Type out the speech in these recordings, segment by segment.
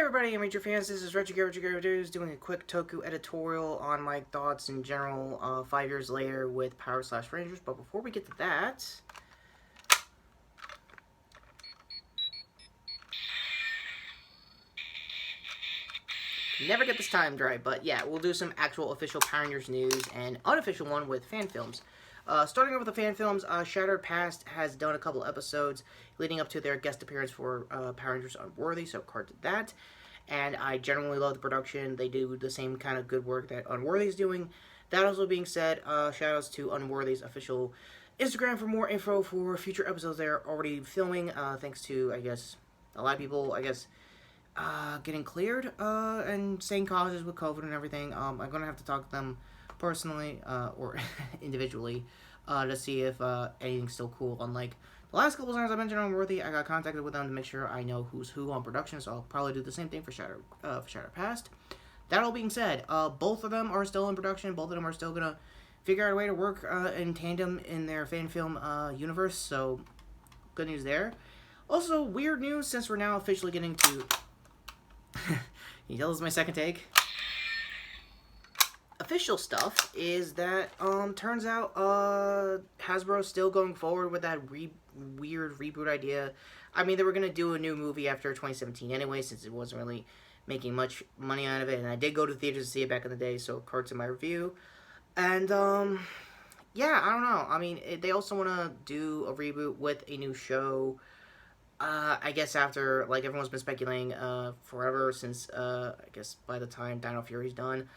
everybody, I'm Fans. This is Retrokid doing a quick Toku editorial on my thoughts in general 5 years later with Power/Rangers. But before we get to that, never get this timed right, but yeah, we'll do some actual official Power Rangers news and unofficial one with fan films. Starting over with the fan films, Shattered Past has done a couple episodes leading up to their guest appearance for Power Rangers Unworthy, so card to that. And I generally love the production. They do the same kind of good work that Unworthy is doing. That also being said, shoutouts to Unworthy's official Instagram for more info for future episodes they're already filming, thanks to, I guess, a lot of people, getting cleared, and same causes with COVID and everything. I'm going to have to talk to them personally, or individually, to see if anything's still cool. Unlike the last couple times I mentioned Unworthy, I got contacted with them to make sure I know who's who on production, so I'll probably do the same thing for Shattered Past. That all being said, both of them are still in production. Both of them are still going to figure out a way to work in tandem in their fan film universe, so good news there. Also, weird news, since we're now officially getting to... Can you tell this is my second take? Official stuff is that, turns out, Hasbro's still going forward with that weird reboot idea. I mean, they were going to do a new movie after 2017 anyway, since it wasn't really making much money out of it, and I did go to theaters to see it back in the day, so cards in my review. And, yeah, I don't know. I mean, they also want to do a reboot with a new show, I guess after, like, everyone's been speculating, forever, since, I guess by the time Dino Fury's done.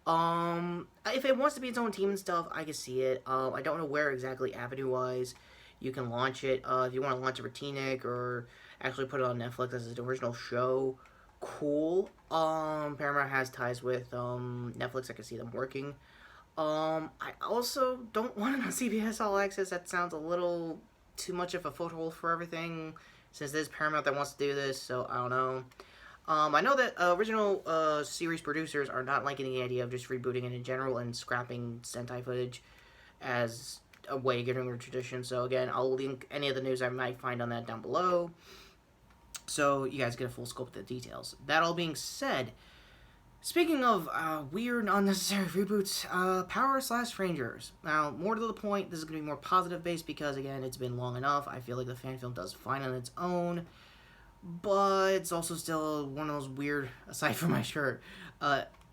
If it wants to be its own team and stuff, I can see it. I don't know where exactly avenue-wise you can launch it. If you want to launch it for TNIC or actually put it on Netflix as an original show, cool. Paramount has ties with, Netflix. I can see them working. I also don't want it on CBS All Access. That sounds a little too much of a foothold for everything, since there's Paramount that wants to do this, so I don't know. I know that original series producers are not liking the idea of just rebooting it in general and scrapping Sentai footage as a way of getting rid of tradition. So again, I'll link any of the news I might find on that down below, so you guys get a full scope of the details. That all being said, speaking of weird, unnecessary reboots, Power/Rangers. Now, more to the point, this is going to be more positive based because, again, it's been long enough. I feel like the fan film does fine on its own, but it's also still one of those weird, aside from my shirt,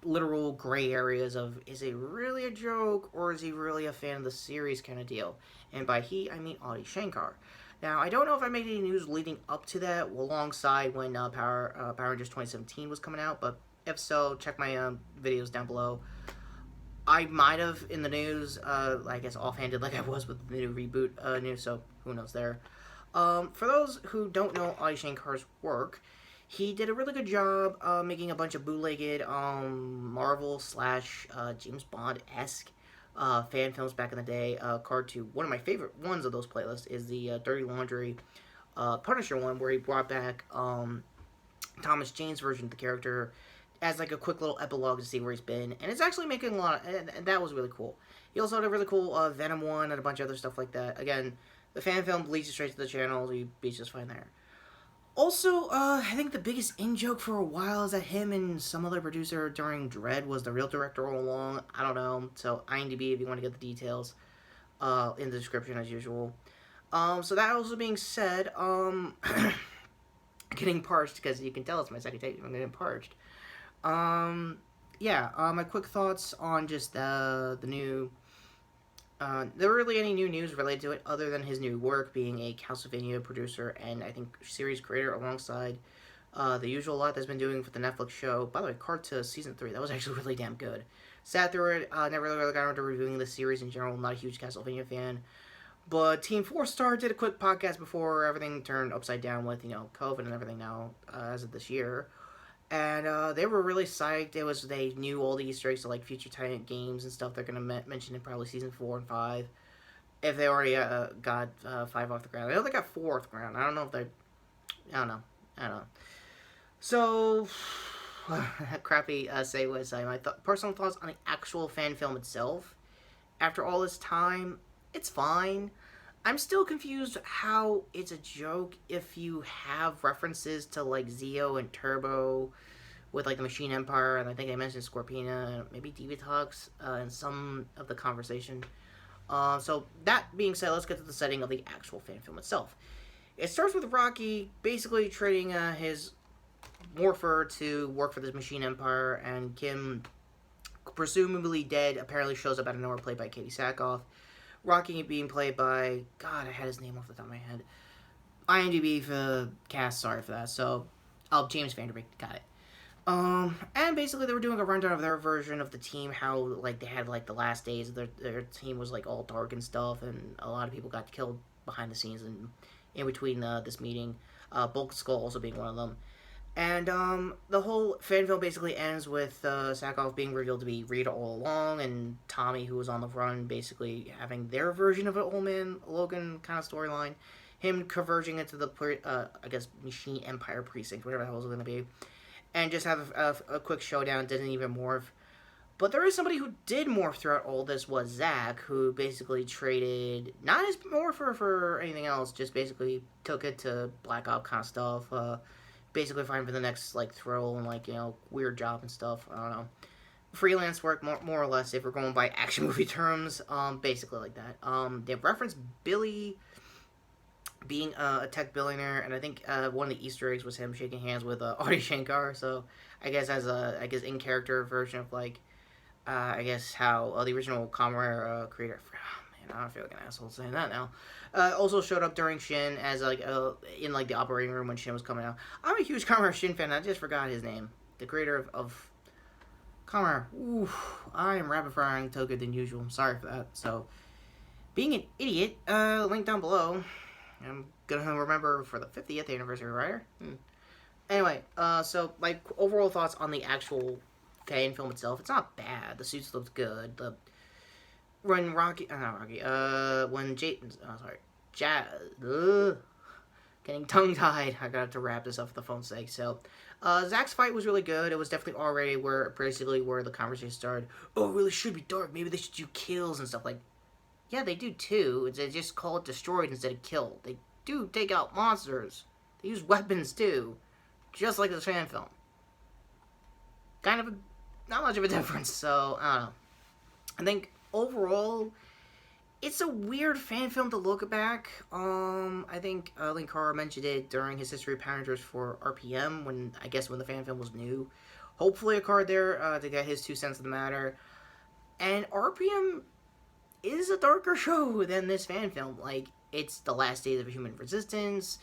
literal gray areas of, is it really a joke, or is he really a fan of the series kind of deal? And by he, I mean Adi Shankar. Now, I don't know if I made any news leading up to that, alongside when Power Rangers 2017 was coming out, but if so, check my videos down below. I might have in the news, I guess offhanded like I was with the new reboot news, so who knows there. For those who don't know Adi Shankar's work, he did a really good job making a bunch of bootlegged Marvel/James Bond-esque fan films back in the day. Card to one of my favorite ones of those playlists is the Dirty Laundry Punisher one, where he brought back Thomas Jane's version of the character as like a quick little epilogue to see where he's been, and it's actually making a lot of, and that was really cool. He also had a really cool Venom one and a bunch of other stuff like that. Again, the fan film leads you straight to the channel, so you'd be just fine there. Also, I think the biggest in-joke for a while is that him and some other producer during Dredd was the real director all along. I don't know, so IMDb if you want to get the details in the description as usual. So that also being said, getting parched, because you can tell it's my second take, I'm getting parched. My quick thoughts on just the new... there were really any new news related to it other than his new work, being a Castlevania producer and I think series creator alongside the usual lot that's been doing for the Netflix show. By the way, card to season 3, that was actually really damn good. Sat through it, never really got around to reviewing the series in general, not a huge Castlevania fan. But Team 4-Star did a quick podcast before everything turned upside down with, COVID and everything now, as of this year. And they were really psyched. They knew all the Easter eggs to like future Titan games and stuff they're going to mention in probably season 4 and 5. If they already got 5 off the ground. I know they got 4 off the ground. I don't know if they... I don't know. So, crappy segue. My personal thoughts on the actual fan film itself. After all this time, it's fine. I'm still confused how it's a joke if you have references to, like, Zeo and Turbo with like the Machine Empire, and I think I mentioned Scorpina and maybe Divatox in some of the conversation. So that being said, let's get to the setting of the actual fan film itself. It starts with Rocky basically trading his morpher to work for this Machine Empire, and Kim, presumably dead, apparently shows up out of nowhere, played by Katie Sackhoff. Rocky being played by, God, I had his name off the top of my head. IMDb for the cast, sorry for that. So, James Vanderbeek, got it. And basically they were doing a rundown of their version of the team, how, like, they had, like, the last days of their team was, like, all dark and stuff, and a lot of people got killed behind the scenes and in between this meeting. Bulk Skull also being one of them. And, the whole fan film basically ends with, Sackhoff being revealed to be Rita all along, and Tommy, who was on the run, basically having their version of an Old Man Logan kind of storyline. Him converging into the, I guess, Machine Empire Precinct, whatever the hell it was going to be. And just have a quick showdown, didn't even morph. But there is somebody who did morph throughout all this, was Zach, who basically traded, not his morpher for anything else, just basically took it to Black Op kind of stuff, basically fighting for the next, like, thrill and, like, you know, weird job and stuff, I don't know. Freelance work, more or less, if we're going by action movie terms, basically like that. They referenced Billy being a tech billionaire, and I think one of the Easter eggs was him shaking hands with Audie Shankar, so I guess as a, in-character version of, like, I guess how the original Kamen Rider creator, man, I feel like an asshole saying that now, also showed up during Shin as, like, in, like, the operating room when Shin was coming out. I'm a huge Kamen Rider Shin fan, I just forgot his name. The creator of Kamen Rider. Oof, I am rapid-firing Toku than usual, I'm sorry for that. So, being an idiot, link down below. I'm gonna remember for the 50th anniversary, right? Anyway, so, like, overall thoughts on the actual fan film itself. It's not bad. The suits looked good. When getting tongue-tied. I got to wrap this up for the phone's sake. So, Zach's fight was really good. It was definitely R-rated, basically where the conversation started. Oh, it really should be dark. Maybe they should do kills and stuff like. Yeah, they do too. They just call it destroyed instead of killed. They do take out monsters. They use weapons too, just like the fan film. Kind of not much of a difference. So I don't know. I think overall, it's a weird fan film to look back. I think Linkara mentioned it during his history of Power Rangers for RPM when the fan film was new. Hopefully, a card there to get his 2 cents of the matter. And RPM is a darker show than this fan film. Like, it's the last days of human resistance.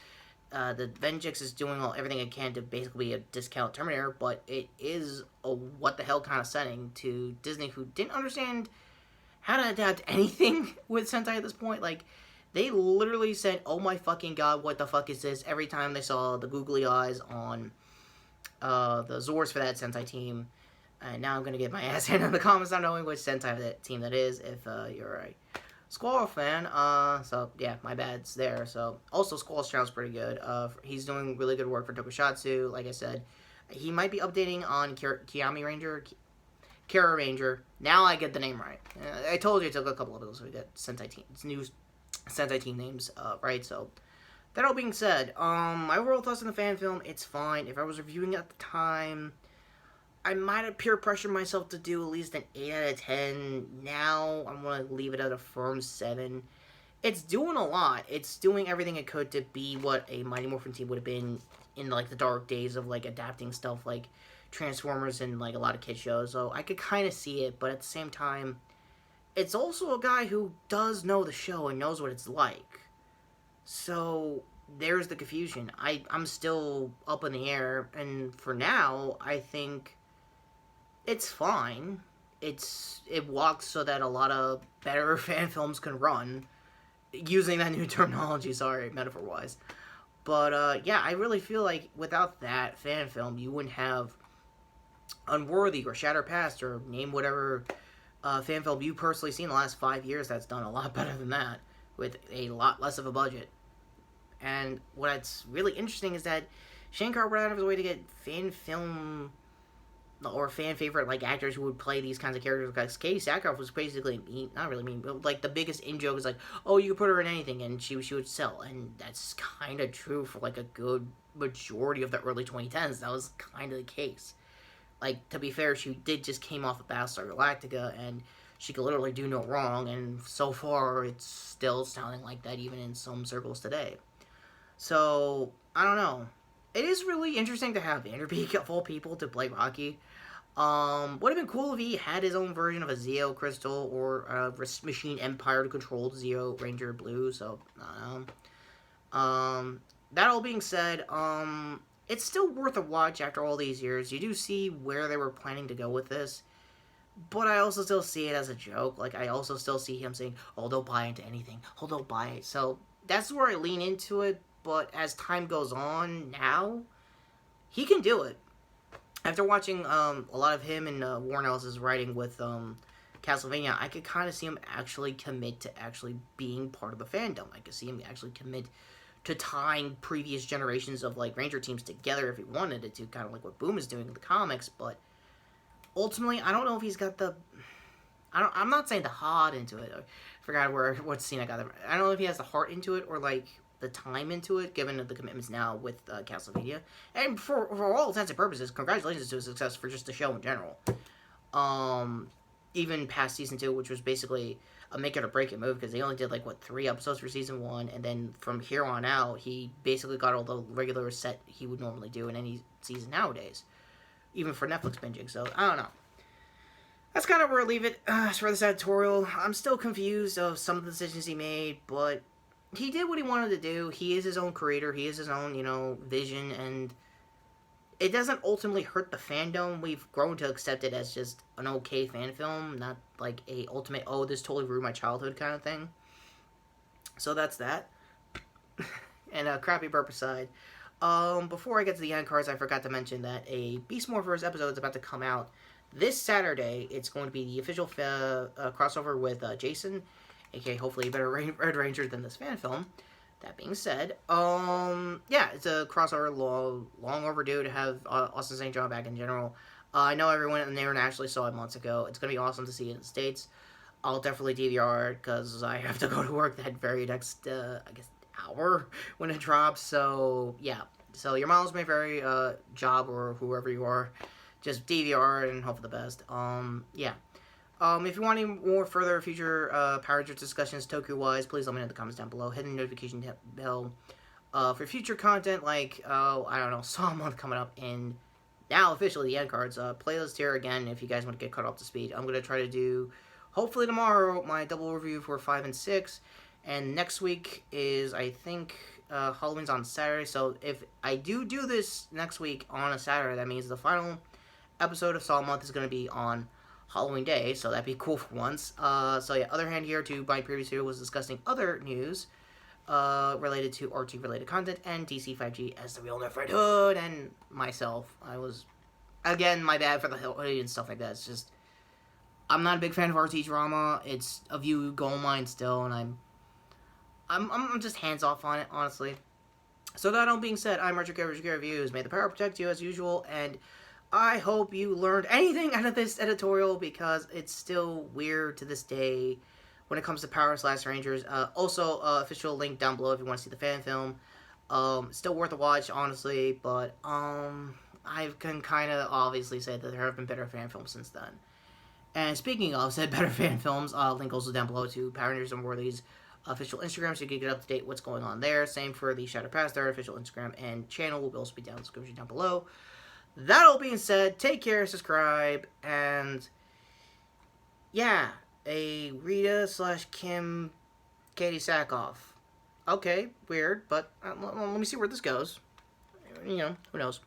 The Vengeance is doing everything it can to basically be a discount Terminator, but it is a what the hell kind of setting to Disney, who didn't understand how to adapt anything with Sentai at this point. Like, they literally said, oh my fucking god, what the fuck is this, every time they saw the googly eyes on the Zors for that Sentai team. And now I'm going to get my ass handed in the comments not knowing which Sentai team that is, if you're a Squall fan. So, yeah, my bad's there. So, also, Squall's channel's pretty good. He's doing really good work for Tokusatsu, like I said. He might be updating on Kara Ranger. Now I get the name right. I told you it took a couple of those to get Sentai teams, new Sentai team names right. So, that all being said, my overall thoughts on the fan film, it's fine. If I was reviewing it at the time, I might have peer pressured myself to do at least an 8 out of 10. Now, I'm going to leave it at a firm 7. It's doing a lot. It's doing everything it could to be what a Mighty Morphin team would have been in, like, the dark days of, like, adapting stuff like Transformers and, like, a lot of kid shows. So, I could kind of see it, but at the same time, it's also a guy who does know the show and knows what it's like. So, there's the confusion. I'm still up in the air, and for now, I think it's fine. It walks so that a lot of better fan films can run, using that new terminology, sorry, metaphor-wise. But, yeah, I really feel like without that fan film, you wouldn't have Unworthy or Shattered Past or name whatever fan film you personally seen in the last 5 years that's done a lot better than that, with a lot less of a budget. And what's really interesting is that Shankar went out of his way to get fan film or fan favorite, like, actors who would play these kinds of characters. Because Katie Sackhoff was basically not really mean, but, like, the biggest in-joke is like, oh, you could put her in anything and she would sell. And that's kind of true for, like, a good majority of the early 2010s. That was kind of the case. like, to be fair, she did just came off of Battlestar Galactica, and she could literally do no wrong, and so far, it's still sounding like that even in some circles today. So, I don't know. It is really interesting to have Vanderbeek, of all people, to play Rocky. Would have been cool if he had his own version of a Zeo Crystal or a Machine Empire to control Zeo Ranger Blue, so, that all being said, it's still worth a watch after all these years. You do see where they were planning to go with this, but I also still see it as a joke. Like, I also still see him saying, oh, they'll buy into anything. Oh, they'll buy it. So, that's where I lean into it, but as time goes on now, he can do it. After watching a lot of him and Warren Ellis's writing with Castlevania, I could kind of see him actually commit to actually being part of the fandom. I could see him actually commit to tying previous generations of, like, Ranger teams together if he wanted it to, kind of like what Boom is doing in the comics, but ultimately, I don't know if he's got the... I'm not saying the heart into it. I forgot what scene I got there. I don't know if he has the heart into it or, like, the time into it, given the commitments now with Castlevania. And for all intents and purposes, congratulations to his success for just the show in general. Even past season 2, which was basically a make it or break it move, because they only did, like, 3 episodes for season 1, and then from here on out, he basically got all the regular set he would normally do in any season nowadays, even for Netflix binging. So, I don't know. That's kind of where I leave it as for this editorial. I'm still confused of some of the decisions he made, but he did what he wanted to do. He is his own creator. He is his own, vision, and it doesn't ultimately hurt the fandom. We've grown to accept it as just an okay fan film, not like a ultimate, oh, this totally ruined my childhood kind of thing. So that's that. And a crappy burp aside. Before I get to the end cards, I forgot to mention that a Beast Morphers episode is about to come out this Saturday. It's going to be the official crossover with Jason, aka hopefully a better Red Ranger than this fan film. That being said, yeah, it's a crossover long overdue to have Austin St. John back in general. I know everyone internationally saw it months ago. It's going to be awesome to see it in the States. I'll definitely DVR it because I have to go to work that very next, hour when it drops. So, yeah. So, your miles may vary, job or whoever you are. Just DVR and hope for the best. Yeah. If you want any more further future Power Rangers discussions Toku-wise, please let me know in the comments down below. Hit the notification bell for future content like, I don't know, Saw Month coming up, and now officially the end cards. Playlist here again if you guys want to get caught up to speed. I'm going to try to do, hopefully tomorrow, my double review for 5 and 6. And next week is, I think, Halloween's on Saturday. So if I do this next week on a Saturday, that means the final episode of Saw Month is going to be on Halloween Day, so that'd be cool for once. So yeah, other hand here to my previous video was discussing other news related to RT-related content and DC 5G as the real Nerf Red Hood and myself. I was, again, my bad for the hoodie and stuff like that. It's just, I'm not a big fan of RT drama. It's a view gold mine still, and I'm just hands off on it, honestly. So that all being said, I'm Retrokid Reviews. May the power protect you as usual, and I hope you learned anything out of this editorial because it's still weird to this day when it comes to Power / Rangers. Also, official link down below if you want to see the fan film. Still worth a watch, honestly, but I can kind of obviously say that there have been better fan films since then. And speaking of said better fan films, link also down below to Power Rangers Unworthy's official Instagram so you can get up to date what's going on there. Same for the Shadow Past, their official Instagram and channel will also be down in the description down below. That all being said, take care, subscribe, and yeah, a Rita / Kim Katie Sackhoff. Okay, weird, but let me see where this goes. Who knows.